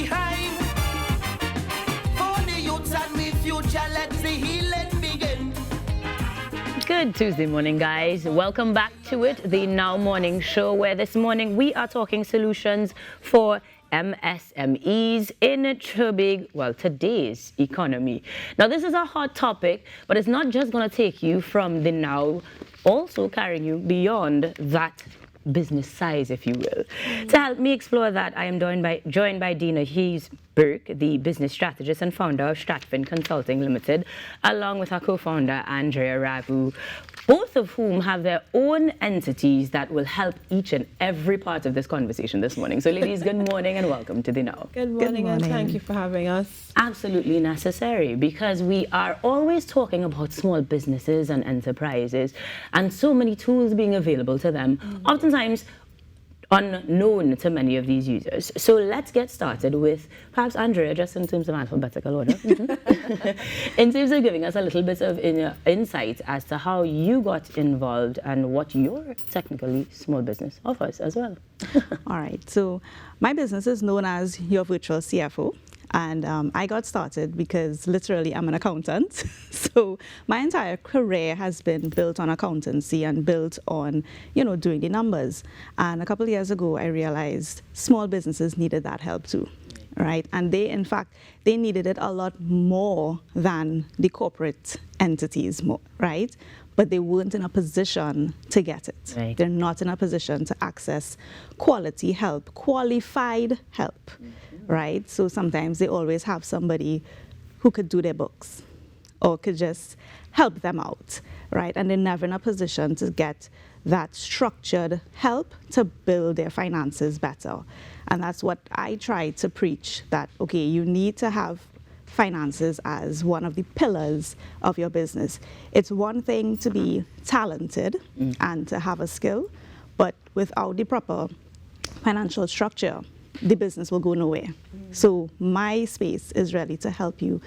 behind. For the youths and me future, let's the healing begin. Good Tuesday morning, guys. Welcome back to it, the Now Morning Show, where this morning we are talking solutions for MSMEs in today's economy. Now, this is a hot topic, but it's not just going to take you from the now, also carrying you beyond that business size, if you will. To help me explore that, I am joined by Dina Hayes-Burke, the business strategist and founder of Strat-Fin Consulting Ltd, along with our co-founder, Andrea Ragoo, both of whom have their own entities that will help each and every part of this conversation this morning. So, ladies, good morning and welcome to the Now. Good morning, and thank you for having us. Absolutely necessary, because we are always talking about small businesses and enterprises and so many tools being available to them, oftentimes unknown to many of these users. So let's get started with perhaps Andrea, just in terms of alphabetical order, in terms of giving us a little bit of insight as to how you got involved and what your technically small business offers as well. All right, so my business is known as your virtual CFO. And I got started because literally I'm an accountant. So my entire career has been built on accountancy and built on, doing the numbers. And a couple of years ago, I realized small businesses needed that help too, right? And in fact, they needed it a lot more than the corporate entities, right? But they weren't in a position to get it. Right. They're not in a position to access quality help, qualified help, right? So sometimes they always have somebody who could do their books or could just help them out, right? And they're never in a position to get that structured help to build their finances better. And that's what I try to preach, that, okay, you need to have finances as one of the pillars of your business. It's one thing to be talented and to have a skill, but without the proper financial structure, the business will go nowhere. So my space is really to help you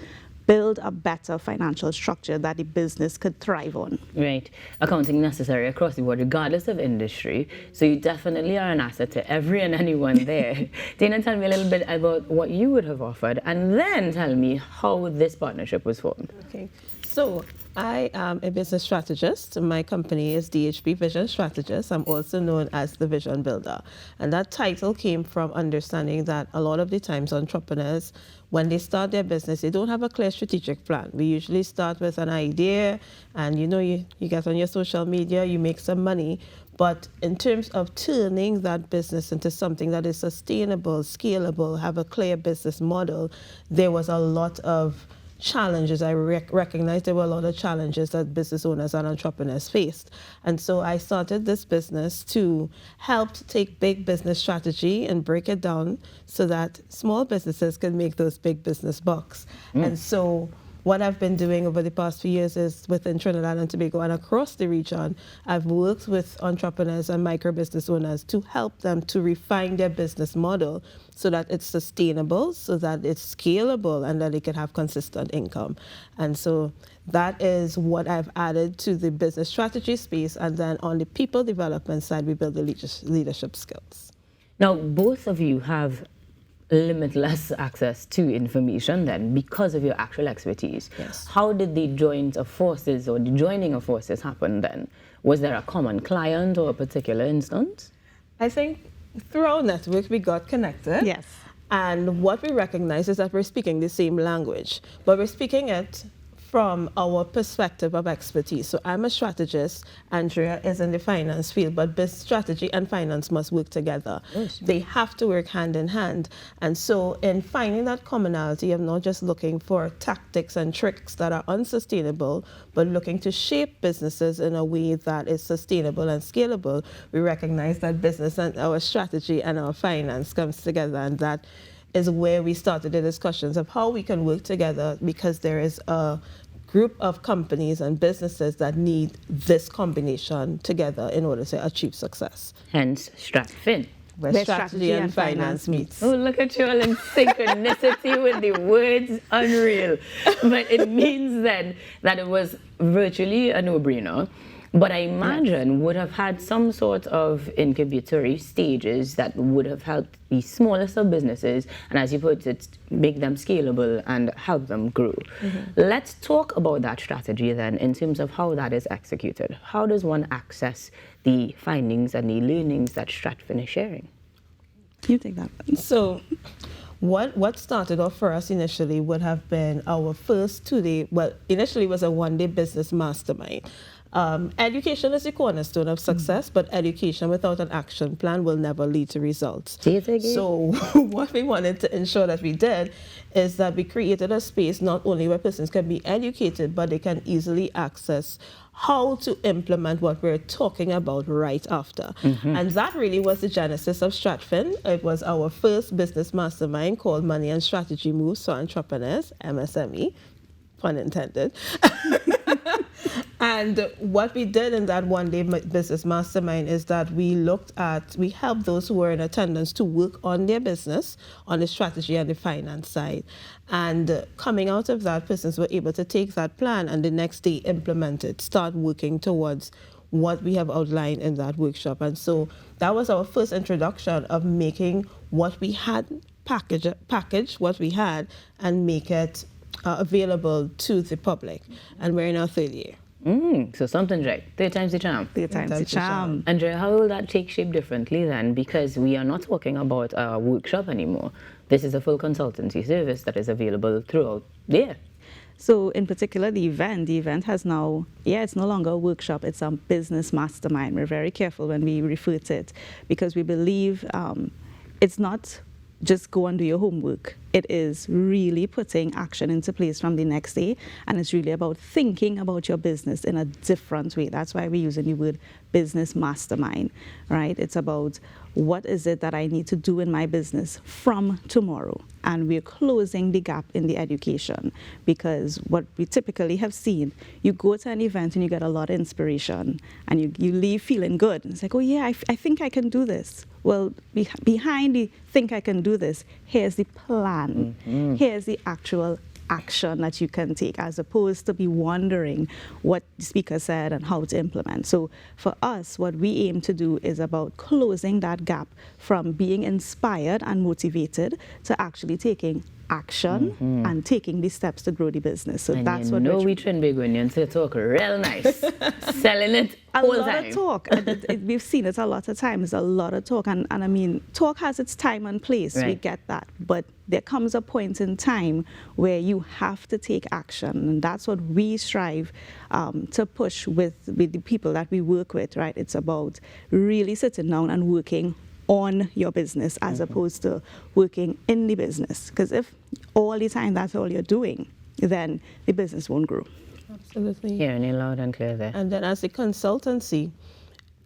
build a better financial structure that the business could thrive on. Right. Accounting necessary across the board, regardless of industry. So you definitely are an asset to every and anyone there. Dana, tell me a little bit about what you would have offered, and then tell me how this partnership was formed. Okay, so I am a business strategist. My company is DHB Vision Strategist. I'm also known as the Vision Builder. And that title came from understanding that a lot of the times entrepreneurs, when they start their business, they don't have a clear strategic plan. We usually start with an idea and you get on your social media, you make some money. But in terms of turning that business into something that is sustainable, scalable, have a clear business model, there was a lot of challenges. I recognized there were a lot of challenges that business owners and entrepreneurs faced. And so I started this business to help take big business strategy and break it down so that small businesses can make those big business bucks. And so what I've been doing over the past few years is within Trinidad and Tobago and across the region, I've worked with entrepreneurs and micro business owners to help them to refine their business model so that it's sustainable, so that it's scalable, and that they can have consistent income. And so that is what I've added to the business strategy space. And then on the people development side, we build the leadership skills. Now, both of you have limitless access to information then because of your actual expertise. Yes. How did the joint of forces or the joining of forces happen then? Was there a common client or a particular instance? I think through our network, we got connected. Yes. And what we recognize is that we're speaking the same language, but we're speaking it from our perspective of expertise. So I'm a strategist, Andrea is in the finance field, but business strategy and finance must work together. Yes. They have to work hand in hand. And so in finding that commonality, I'm not just looking for tactics and tricks that are unsustainable, but looking to shape businesses in a way that is sustainable and scalable. We recognize that business and our strategy and our finance comes together, and that is where we started the discussions of how we can work together, because there is a group of companies and businesses that need this combination together in order to achieve success. Hence, Strat-Fin. Where strategy and finance meets. Oh, look at you all in synchronicity with the words, unreal. But it means then that it was virtually a no-brainer. But I imagine would have had some sort of incubatory stages that would have helped the smallest of businesses, and as you put it, make them scalable and help them grow. Let's talk about that strategy then in terms of how that is executed. How does one access the findings and the learnings that Strat-Fin is sharing? You take that. So what started off for us initially would have been our first 2-day, well, initially was a 1-day business mastermind. Education is the cornerstone of success, but education without an action plan will never lead to results. So what we wanted to ensure that we did is that we created a space not only where persons can be educated, but they can easily access how to implement what we're talking about right after. And that really was the genesis of Strat-Fin. It was our first business mastermind called Money and Strategy Moves for Entrepreneurs, MSME, pun intended. And what we did in that 1-day business mastermind is that we helped those who were in attendance to work on their business, on the strategy and the finance side. And coming out of that, persons were able to take that plan and the next day implement it, start working towards what we have outlined in that workshop. And so that was our first introduction of making what we had, package what we had and make it available to the public. And we're in our 3rd year. So something's right. 3 times the charm. 3 times the charm. Andrea, how will that take shape differently then? Because we are not talking about a workshop anymore. This is a full consultancy service that is available throughout the year. So in particular, the event has now, it's no longer a workshop, it's a business mastermind. We're very careful when we refer to it because we believe it's not just go and do your homework. It is really putting action into place from the next day, and it's really about thinking about your business in a different way. That's why we're using the word business mastermind, right? It's about what is it that I need to do in my business from tomorrow, and we're closing the gap in the education, because what we typically have seen, you go to an event and you get a lot of inspiration and you leave feeling good. It's like, oh yeah, I think I can do this. Well, behind the think I can do this, here's the plan. Here's the actual action that you can take, as opposed to be wondering what the speaker said and how to implement. So for us, what we aim to do is about closing that gap from being inspired and motivated to actually taking action and taking these steps to grow the business. So and that's what we train big when you talk real nice. Selling it a all the lot time. of talk. And we've seen it a lot of times, a lot of talk. And I mean, talk has its time and place. Right. We get that. But there comes a point in time where you have to take action. And that's what we strive to push with the people that we work with, right? It's about really sitting down and working on your business as opposed to working in the business. Because if all the time that's all you're doing, then the business won't grow. Absolutely. Hearing it loud and clear there. And then as a consultancy,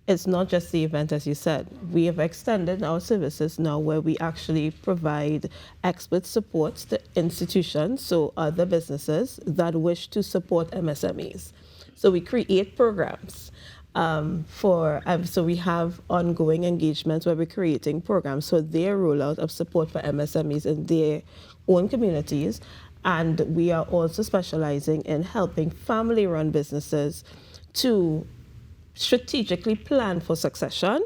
it's not just the event, as you said. We have extended our services now where we actually provide expert support to institutions, so other businesses that wish to support MSMEs. So we create programs. So we have ongoing engagements where we're creating programs for their rollout of support for MSMEs in their own communities. And we are also specializing in helping family-run businesses to strategically plan for succession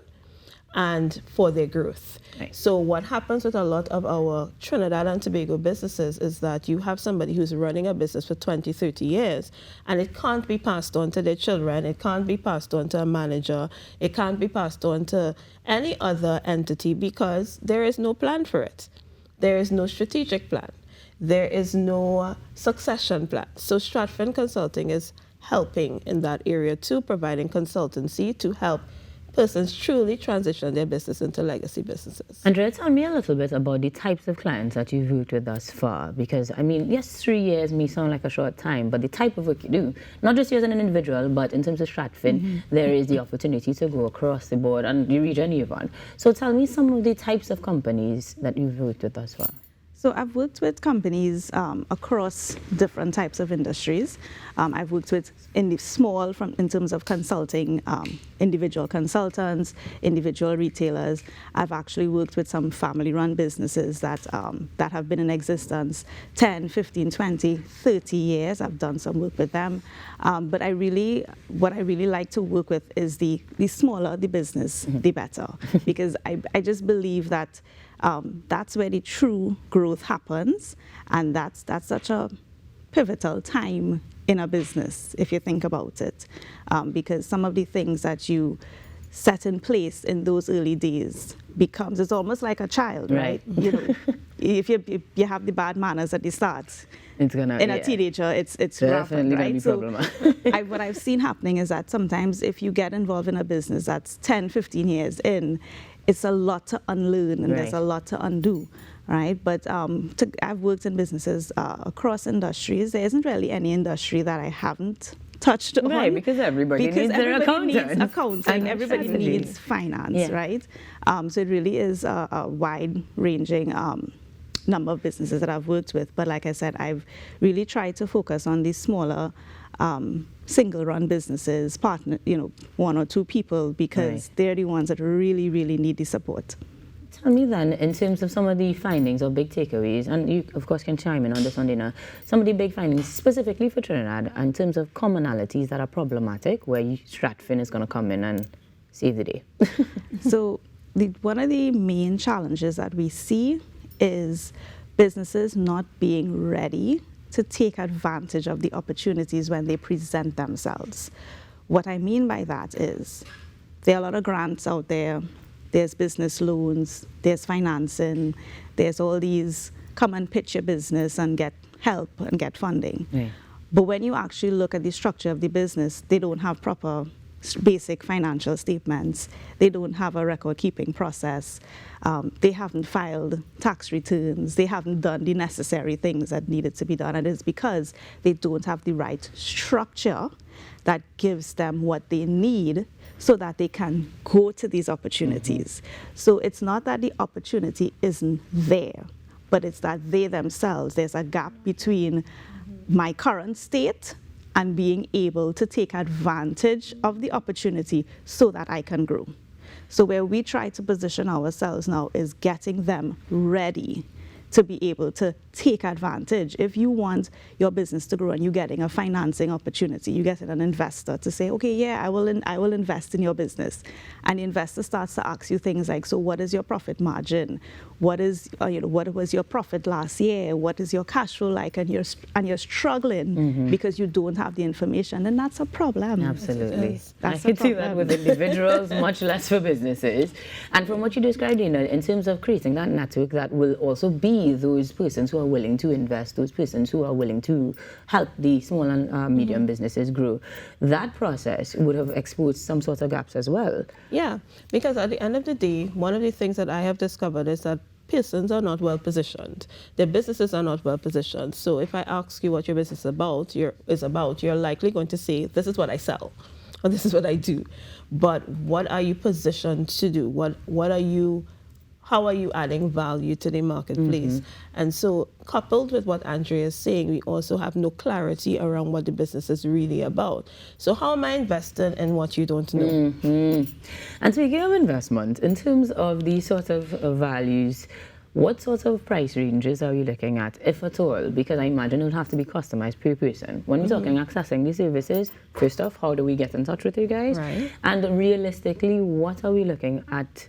and for their growth. Right. So what happens with a lot of our Trinidad and Tobago businesses is that you have somebody who's running a business for 20, 30 years, and it can't be passed on to their children, it can't be passed on to a manager, it can't be passed on to any other entity because there is no plan for it. There is no strategic plan. There is no succession plan. So Strat-Fin Consulting is helping in that area too, providing consultancy to help persons truly transition their business into legacy businesses. Andrea, tell me a little bit about the types of clients that you've worked with thus far. Because, I mean, yes, 3 years may sound like a short time, but the type of work you do, not just you as an individual, but in terms of Strat-Fin, there is the opportunity to go across the board and you reach any one. So tell me some of the types of companies that you've worked with thus far. So I've worked with companies across different types of industries. I've worked with in terms of consulting, individual consultants, individual retailers. I've actually worked with some family-run businesses that have been in existence 10, 15, 20, 30 years. I've done some work with them. But what I really like to work with is the smaller the business, the better. Because I just believe that that's where the true growth happens, and that's such a pivotal time in a business, if you think about it, because some of the things that you set in place in those early days it's almost like a child, right? You know, if you have the bad manners at the start, it's gonna, in a teenager, it's definitely rapid, right? So what I've seen happening is that sometimes if you get involved in a business that's 10, 15 years in, it's a lot to unlearn and there's a lot to undo, right? But I've worked in businesses across industries. There isn't really any industry that I haven't touched on. Right, because everybody needs their accountant. Needs accounting, everybody needs finance, right? So it really is a wide-ranging number of businesses that I've worked with. But like I said, I've really tried to focus on these smaller single-run businesses, one or two people, because they're the ones that really, really need the support. Tell me then, in terms of some of the findings or big takeaways, and you, of course, can chime in on this one, Dina, some of the big findings specifically for Trinidad in terms of commonalities that are problematic, where Strat-Fin is going to come in and save the day. So one of the main challenges that we see is businesses not being ready to take advantage of the opportunities when they present themselves. What I mean by that is there are a lot of grants out there, there's business loans, there's financing, there's all these come and pitch your business and get help and get funding. But when you actually look at the structure of the business, they don't have proper basic financial statements. They don't have a record-keeping process. They haven't filed tax returns. They haven't done the necessary things that needed to be done. And it's because they don't have the right structure that gives them what they need so that they can go to these opportunities. So it's not that the opportunity isn't there, but it's that they themselves, there's a gap between my current state and being able to take advantage of the opportunity so that I can grow. So where we try to position ourselves now is getting them ready to be able to take advantage. If you want your business to grow and you're getting a financing opportunity, you're getting an investor to say, okay, yeah, I will invest in your business. And the investor starts to ask you things like, so what is your profit margin? What was your profit last year? What is your cash flow like? And you're struggling because you don't have the information, and that's a problem. Absolutely. I can see that with individuals, much less for businesses. And from what you described, in terms of creating that network that will also be those persons who are willing to invest, those persons who are willing to help the small and medium businesses grow, that process would have exposed some sort of gaps as well. Yeah, because at the end of the day, one of the things that I have discovered is that persons are not well positioned. Their businesses are not well positioned. So if I ask you what your business is about, you're likely going to say, this is what I sell, or this is what I do. But what are you positioned to do? How are you adding value to the marketplace? And so coupled with what Andrea is saying, we also have no clarity around what the business is really about. So how am I investing in what you don't know? And speaking of investment, in terms of these sort of values, what sort of price ranges are you looking at, if at all? Because I imagine it would have to be customized per person. When we're talking accessing these services, first off, how do we get in touch with you guys? Right. And realistically, what are we looking at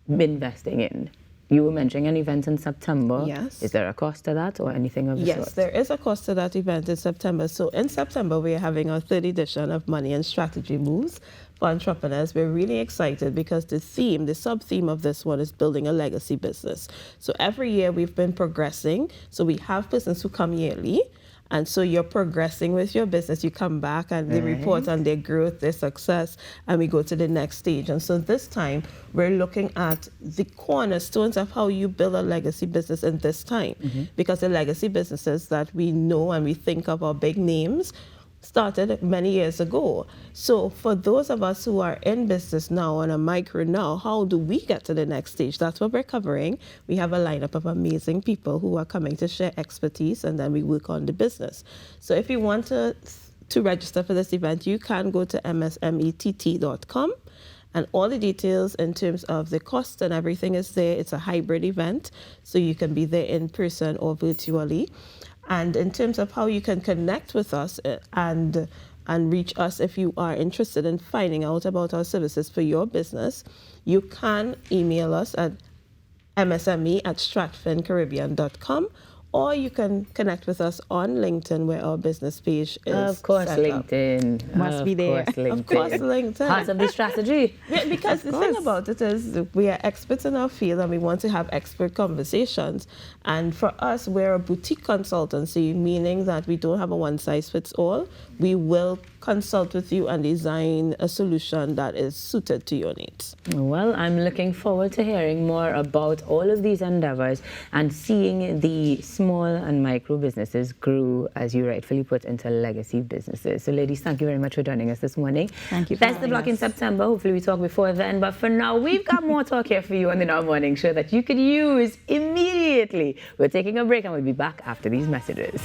investing in? You were mentioning an event in September. Yes. Is there a cost to that or anything of the sort? Yes, there is a cost to that event in September. So in September, we are having our third edition of Money and Strategy Moves for Entrepreneurs. We're really excited because the sub-theme of this one is building a legacy business. So every year we've been progressing. So we have persons who come yearly. And so you're progressing with your business. You come back and they report on their growth, their success, and we go to the next stage. And so this time, we're looking at the cornerstones of how you build a legacy business in this time. Because the legacy businesses that we know and we think of are big names. started many years ago. So for those of us who are in business now on a micro now, how do we get to the next stage? That's what we're covering. We have a lineup of amazing people who are coming to share expertise, and then we work on the business. So if you want to register for this event, you can go to msmett.com. And all the details in terms of the cost and everything is there. It's a hybrid event, so you can be there in person or virtually. And in terms of how you can connect with us and reach us if you are interested in finding out about our services for your business, you can email us at msme@stratfincaribbean.com, or you can connect with us on LinkedIn, where our business page is Of course, set up. LinkedIn. Must be there. Of course, LinkedIn. Of course, LinkedIn. Part of the strategy. Yeah, because the thing about it is we are experts in our field and we want to have expert conversations. And for us, we're a boutique consultancy, meaning that we don't have a one-size-fits-all. We will consult with you and design a solution that is suited to your needs. Well, I'm looking forward to hearing more about all of these endeavors and seeing the small and micro businesses grow, as you rightfully put, into legacy businesses. So, ladies, thank you very much for joining us this morning. Thank you for Best of having luck in us. September. Hopefully we talk before then. But for now, we've got more talk here for you on the Now Morning Show that you could use immediately. We're taking a break and we'll be back after these messages.